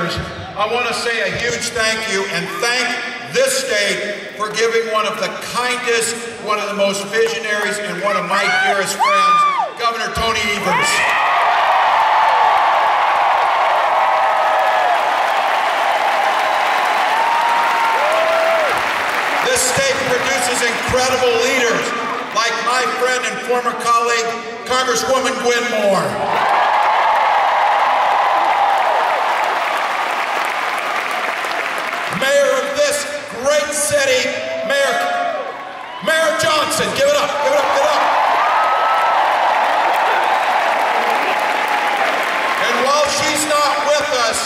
governors, I want to say a huge thank you and thank this state for giving one of the kindest, one of the most visionaries, and one of my dearest friends, Governor Tony Evers. This state produces incredible leaders like my friend and former colleague, Congresswoman Gwen Moore. Mayor of this great city, Mayor Johnson. Give it up, give it up, give it up. And while she's not with us,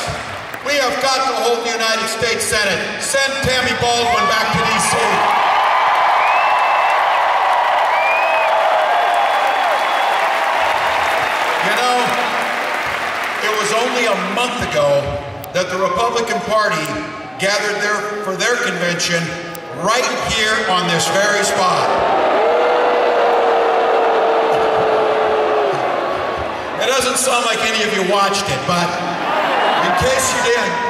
we have got to hold the United States Senate. Send Tammy Baldwin back to D.C. You know, it was only a month ago that the Republican Party gathered for their convention right here on this very spot. It doesn't sound like any of you watched it, but in case you didn't,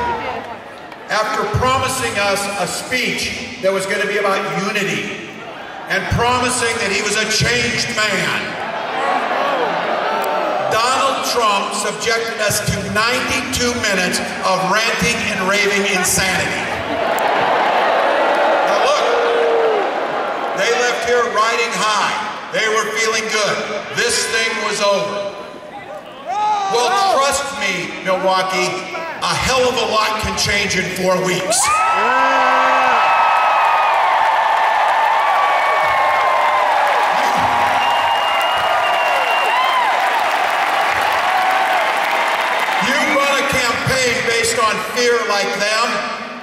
after promising us a speech that was going to be about unity and promising that he was a changed man, Donald Trump subjected us to 92 minutes of ranting and raving insanity. Now look, they left here riding high. They were feeling good. This thing was over. Well, trust me, Milwaukee, a hell of a lot can change in 4 weeks. Based on fear like them,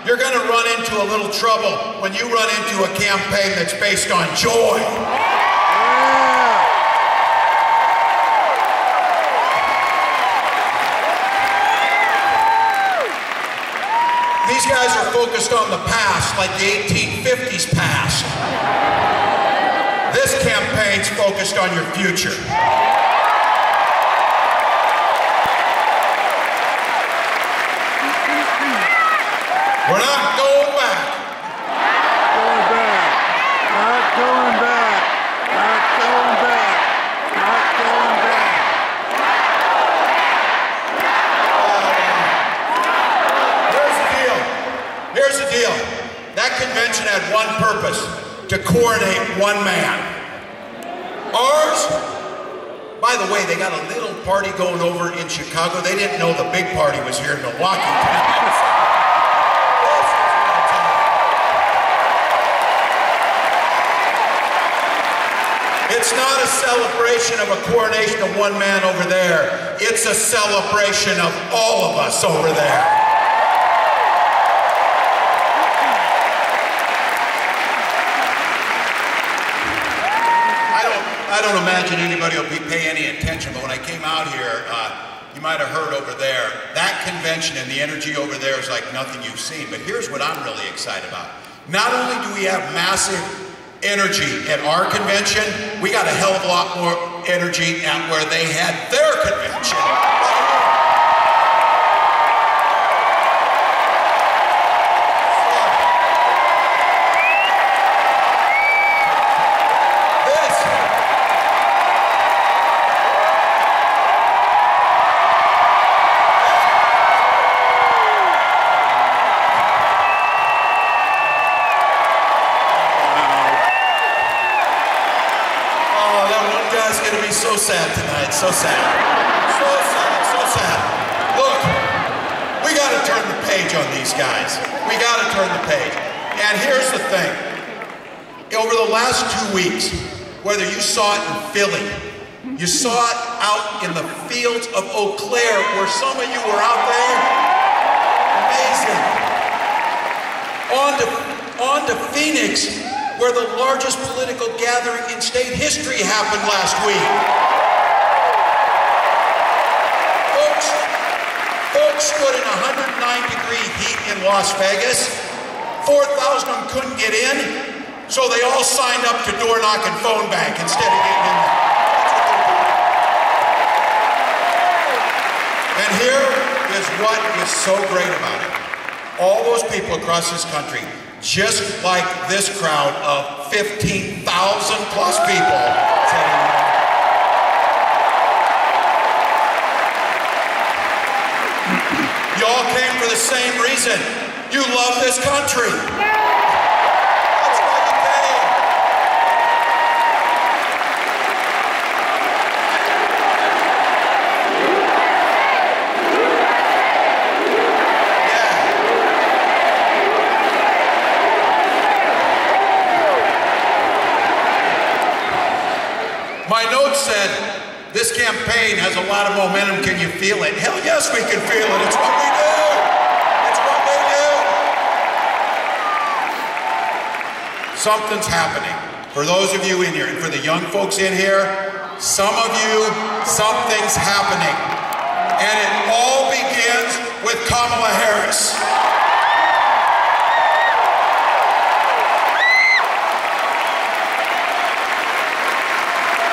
you're going to run into a little trouble when you run into a campaign that's based on joy. These guys are focused on the past, like the 1850s past. This campaign's focused on your future. We're not going back. Going back. Not going back. Not going back. Not going back. Here's the deal. Here's the deal. That convention had one purpose, to coronate one man. Ours, by the way, they got a little party going over in Chicago. They didn't know the big party was here in Milwaukee tonight. It's not a celebration of a coronation of one man over there. It's a celebration of all of us over there. I don't imagine anybody will pay any attention, but when I came out here, you might have heard over there, that convention and the energy over there is like nothing you've seen. But here's what I'm really excited about. Not only do we have massive energy at our convention, we got a hell of a lot more energy at where they had their convention. So sad tonight, so sad. So sad, so sad. Look, we gotta turn the page on these guys. We gotta turn the page. And here's the thing. Over the last 2 weeks, whether you saw it in Philly, you saw it out in the fields of Eau Claire, where some of you were out there, amazing. On to Phoenix, where the largest political gathering in state history happened last week. Folks stood in 109-degree heat in Las Vegas. 4,000 of them couldn't get in, so they all signed up to door knock and phone bank instead of getting in there. And here is is what is so great about it. All those people across this country, just like this crowd of 15,000 plus people, you all came for the same reason. You love this country. That's why you came. Yeah. My notes said, this campaign has a lot of momentum. Can you feel it? Hell yes, we can feel it. It's what we do. It's what we do. Something's happening. For those of you in here, and for the young folks in here, some of you, something's happening. And it all begins with Kamala Harris.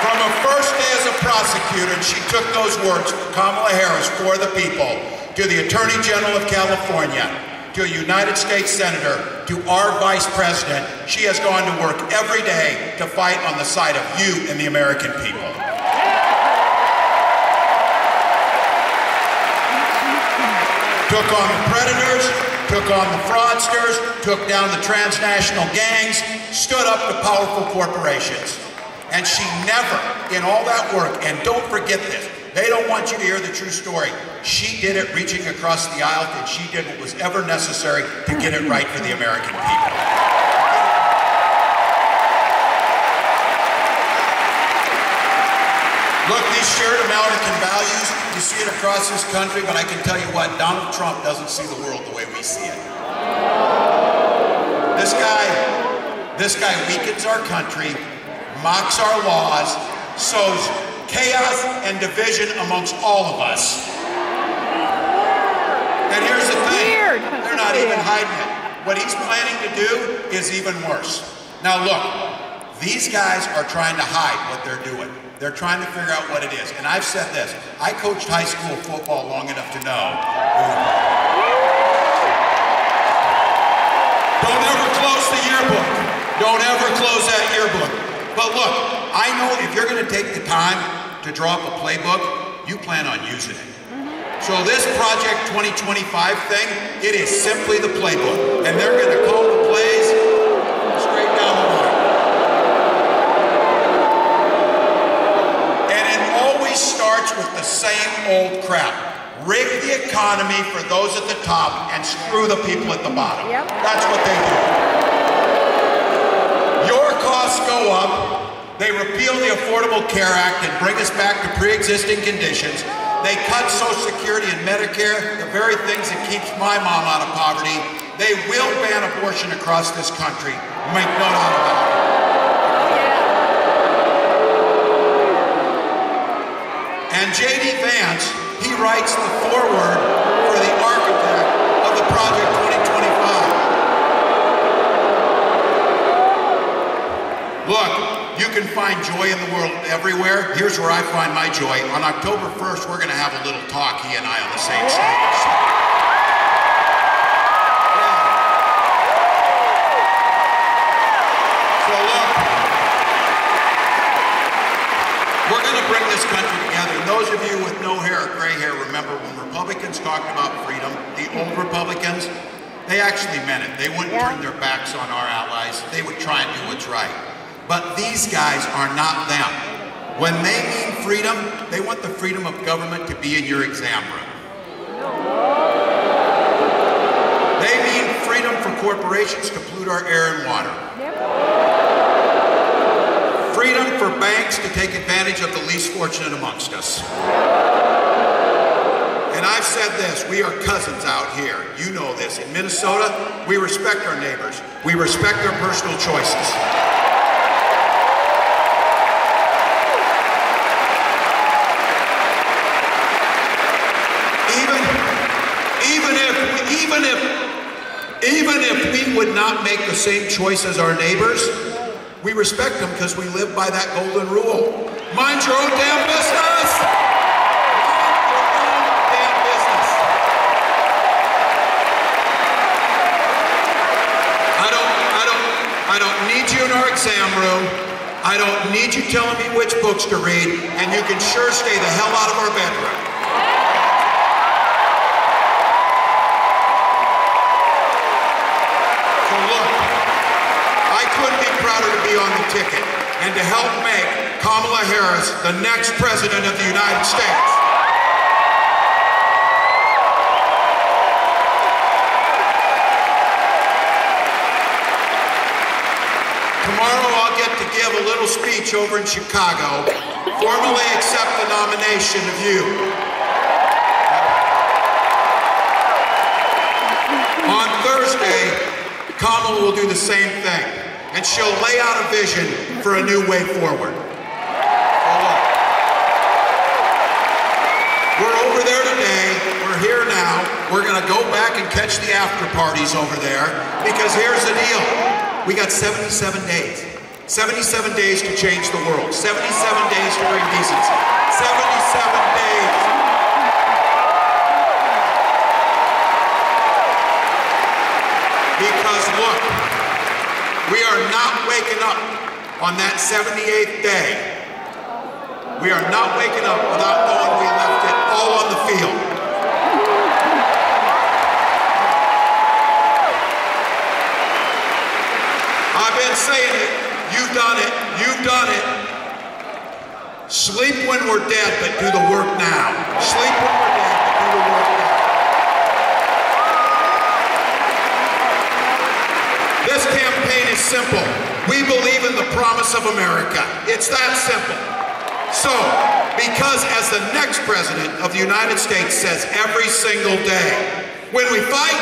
From her first day as a prosecutor, and she took those words, Kamala Harris, for the people, to the Attorney General of California, to a United States Senator, to our Vice President. She has gone to work every day to fight on the side of you and the American people. Took on the predators, took on the fraudsters, took down the transnational gangs, stood up to powerful corporations. And she never, in all that work, and don't forget this, they don't want you to hear the true story. She did it reaching across the aisle, and she did what was ever necessary to get it right for the American people. Look, these shared American values, you see it across this country, but I can tell you what, Donald Trump doesn't see the world the way we see it. This guy weakens our country, mocks our laws, sows chaos and division amongst all of us. And here's the thing, they're not even hiding it. What he's planning to do is even worse. Now look, these guys are trying to hide what they're doing. They're trying to figure out what it is. And I've said this, I coached high school football long enough to know. Don't ever close the yearbook. Don't ever close that yearbook. But look, I know if you're going to take the time to draw up a playbook, you plan on using it. So this Project 2025 thing, it is simply the playbook. And they're going to call the plays straight down the line. And it always starts with the same old crap. Rig the economy for those at the top and screw the people at the bottom. Yep. That's what they do. Your costs go up. They repeal the Affordable Care Act and bring us back to pre-existing conditions. They cut Social Security and Medicare, the very things that keeps my mom out of poverty. They will ban abortion across this country. Make no doubt about it. And J.D. Vance, he writes the foreword for the architect of the Project 2025. Look, you can find joy in the world everywhere. Here's where I find my joy. On October 1st, we're going to have a little talk, he and I, on the same stage. So look, we're going to bring this country together. And those of you with no hair or gray hair, remember when Republicans talked about freedom, the old Republicans, they actually meant it. They wouldn't turn their backs on our allies. They would try and do what's right. But these guys are not them. When they mean freedom, they want the freedom of government to be in your exam room. They mean freedom for corporations to pollute our air and water. Freedom for banks to take advantage of the least fortunate amongst us. And I've said this, we are cousins out here. You know this. In Minnesota, we respect our neighbors. We respect their personal choices. Even if we would not make the same choice as our neighbors, we respect them because we live by that golden rule. Mind your own damn business! Mind your own damn business. need you telling me which books to read, and you can sure stay the hell out of our bedroom. So look, I couldn't be prouder to be on the ticket and to help make Kamala Harris the next president of the United States. Tomorrow I'll get to give a little speech over in Chicago, formally accept the nomination of you. On Thursday, Kamala will do the same thing, and she'll lay out a vision for a new way forward. We're over there today, we're here now, we're gonna go back and catch the after parties over there, because here's the deal. We got 77 days. 77 days to change the world. 77 days to bring decency. 77 days. Because look, we are not waking up on that 78th day. We are not waking up without knowing we left it all on the field. I've been saying it, you've done it, you've done it. Sleep when we're dead, but do the work now. Sleep when we're dead, but do the work now. This campaign is simple. We believe in the promise of America. It's that simple. So, because as the next president of the United States says every single day, when we fight,